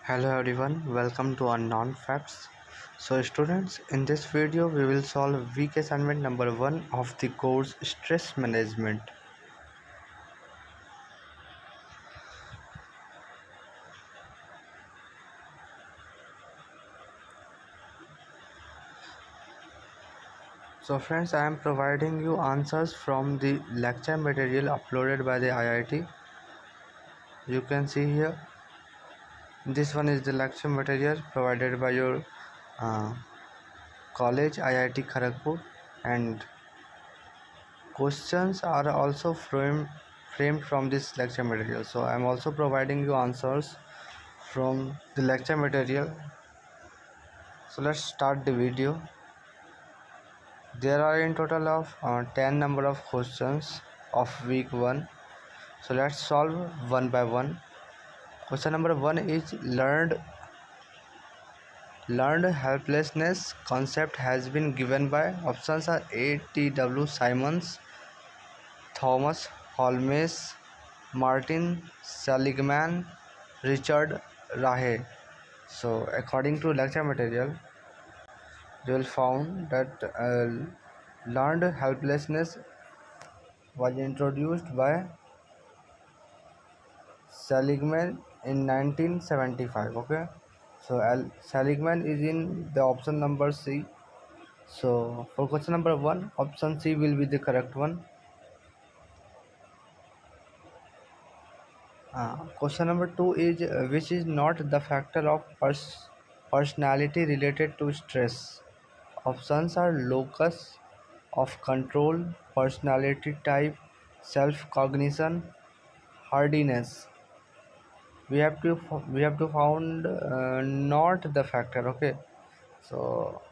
Hello everyone, welcome to Unknown Facts. So students, in this video we will solve week assignment number 1 of the course Stress Management. So friends, I am providing you answers from the lecture material uploaded by the IIT. You can see here, this one is the lecture material provided by your uh, college IIT Kharagpur, and questions are also framed from this lecture material. So I am also providing you answers from the lecture material. So let's start the video. There are in total of 10 number of questions of week 1. So let's solve one by one. Question number 1 is learned helplessness concept has been given by options are A. T.W. Simons, Thomas Holmes, Martin Seligman, Richard Rahe. So according to lecture material, you will found that learned helplessness was introduced by Seligman in 1975. Okay, so Seligman is in the option number C. So for question number 1, option C will be the correct one. Question number 2 is which is not the factor of personality related to stress. Options are locus of control, personality type, self-cognition, hardiness. We have to found not the factor. Okay, so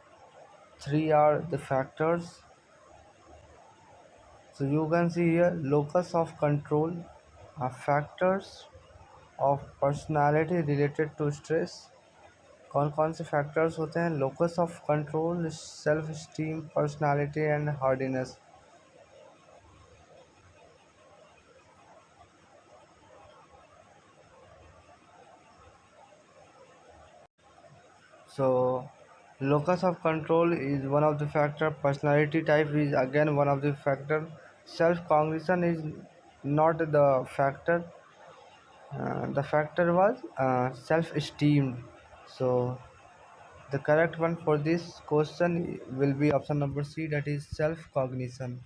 3 are the factors. So you can see here locus of control, factors of personality related to stress. कौन कौन से factors होते हैं? Locus of control, self esteem, personality and hardiness. So locus of control is one of the factor, personality type is again one of the factor, self cognition is not the factor. The factor was self esteem. So the correct one for this question will be option number C, that is self cognition.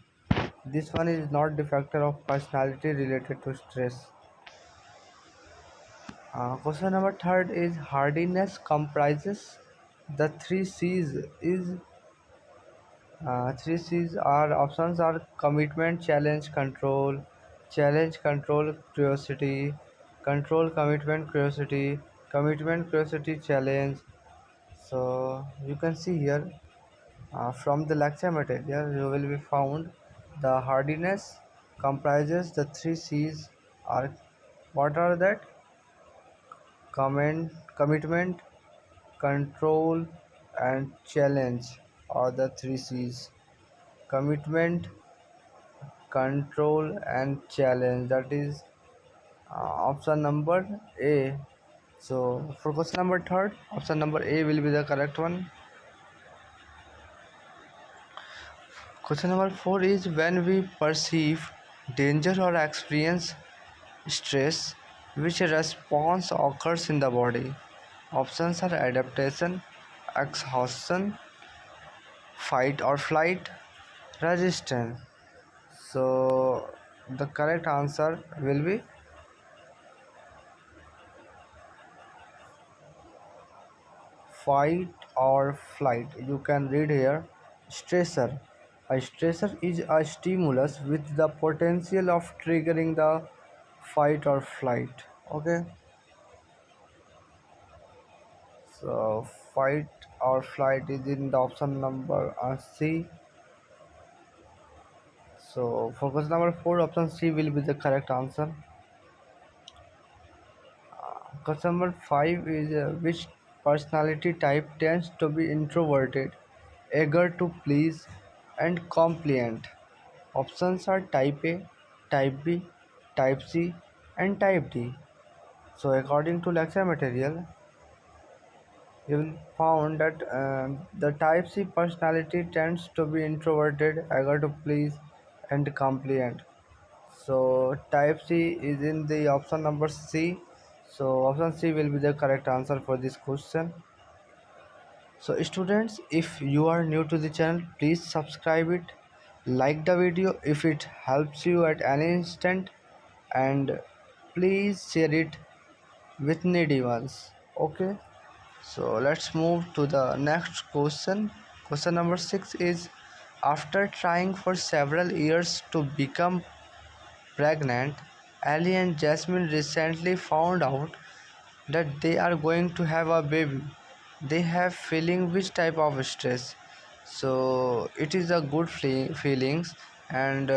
This one is not the factor of personality related to stress. Question number 3 is hardiness comprises the 3 C's. Three C's are options are commitment, challenge, control, curiosity, control, commitment, curiosity, challenge. So you can see here from the lecture material you will be found the hardiness comprises the 3 C's are what are that? Commitment, control and challenge are the 3 C's. Commitment, control and challenge, that is option number A. So for question number 3, option number A will be the correct one. Question number 4 is when we perceive danger or experience stress, which response occurs in the body? Options are adaptation, exhaustion, fight or flight, resistance. So the correct answer will be fight or flight. You can read here stressor. A stressor is a stimulus with the potential of triggering the fight or flight. Okay, so fight or flight is in the option number C. So for question number 4, option C will be the correct answer. Question number 5 is which personality type tends to be introverted, eager to please, and compliant? Options are type A, type B, type C, and type D. So according to lecture material, you will found that the type C personality tends to be introverted, eager to please, and compliant. So type C is in the option number C. So option C will be the correct answer for this question. So students, if you are new to the channel, please subscribe it, like the video if it helps you at any instant, and please share it with needy ones. Okay, so let's move to the next question. Question number 6 is, after trying for several years to become pregnant, Ali and Jasmine recently found out that they are going to have a baby. They have feeling which type of stress? So it is a good feelings, and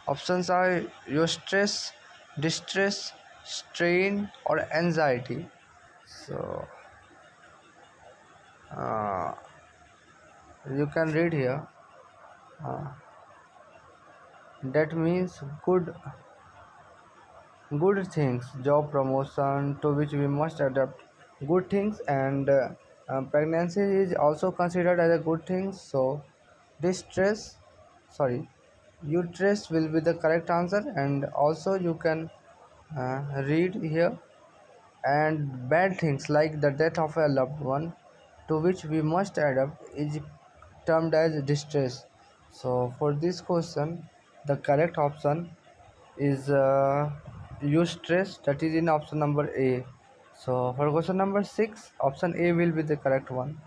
options are your stress, distress, strain, or anxiety. So uh, you can read here. Uh, that means good things, job promotion to which we must adapt. Good things, and pregnancy is also considered as a good thing. So distress, sorry, uterus will be the correct answer, and also you can read here. And bad things like the death of a loved one to which we must adapt is termed as distress. So for this question, the correct option is eustress, that is in option number A. So for question number 6, option A will be the correct one.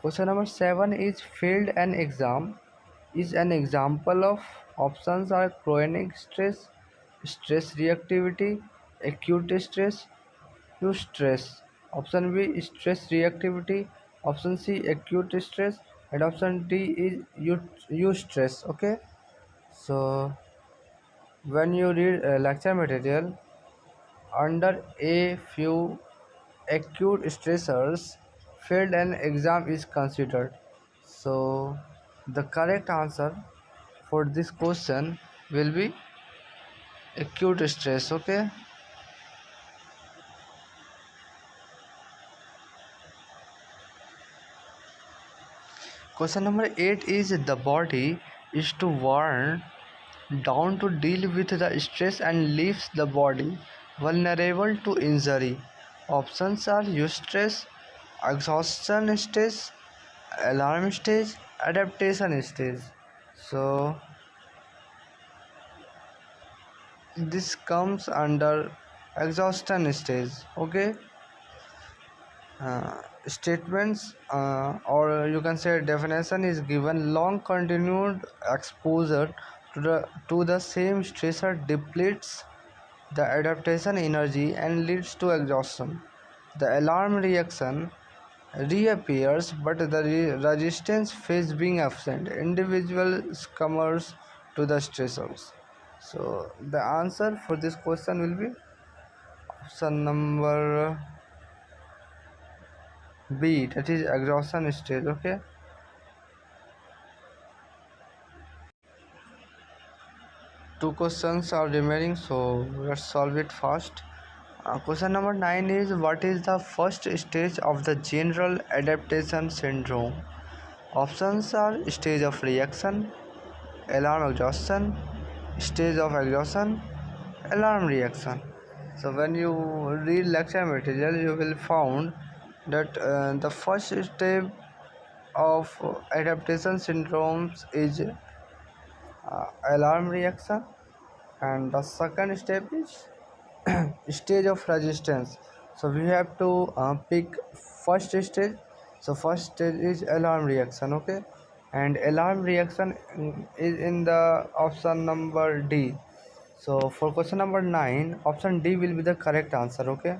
Question number 7 is, failed an exam is an example of. Options are chronic stress, stress reactivity, acute stress, eustress. Option B is stress reactivity, option C acute stress, and option D is eustress. Okay, so when you read lecture material, under a few acute stressors, failed an exam is considered. So the correct answer for this question will be acute stress. Okay. Question number 8 is, the body is to worn down to deal with the stress and leaves the body vulnerable to injury. Options are eustress, exhaustion stage, alarm stage, adaptation stage. So this comes under exhaustion stage. Okay. Statements, or you can say definition, is given long continued exposure to the same stressor depletes the adaptation energy and leads to exhaustion. The alarm reaction reappears, but the resistance phase being absent, individual succumbs to the stressors. So the answer for this question will be option number B, that is exhaustion stage. Okay. Two questions are remaining, so let's solve it fast. Question number 9 is, what is the first stage of the general adaptation syndrome? Options are stage of reaction, alarm exhaustion, stage of exhaustion, alarm reaction. So when you read lecture material, you will found that the first step of adaptation syndromes is alarm reaction, and the second step is stage of resistance. So we have to pick first stage. So first stage is alarm reaction. Okay, and alarm reaction is in the option number D. So for question number 9, option D will be the correct answer. Okay.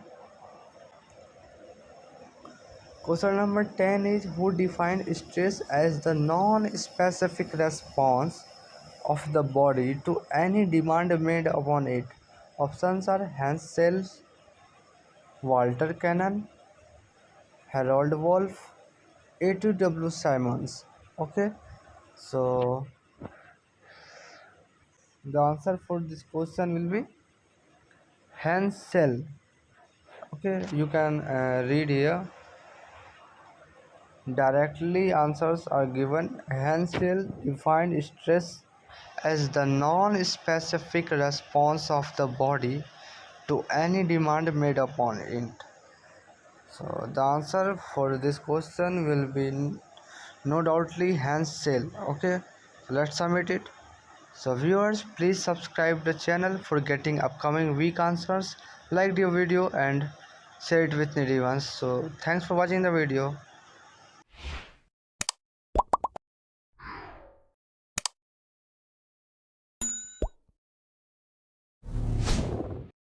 Question number 10 is, who defined stress as the non-specific response of the body to any demand made upon it? Options are Hans Sells, Walter Cannon, Harold Wolf, A2W Simons. Okay, so the answer for this question will be Hans Sell. Okay. Okay, you can read here. Directly answers are given. Hensel defined stress as the non-specific response of the body to any demand made upon it. So the answer for this question will be no doubtly Hensel. Okay, so let's submit it. So viewers, please subscribe the channel for getting upcoming week answers. Like the video and share it with needy ones. So thanks for watching the video.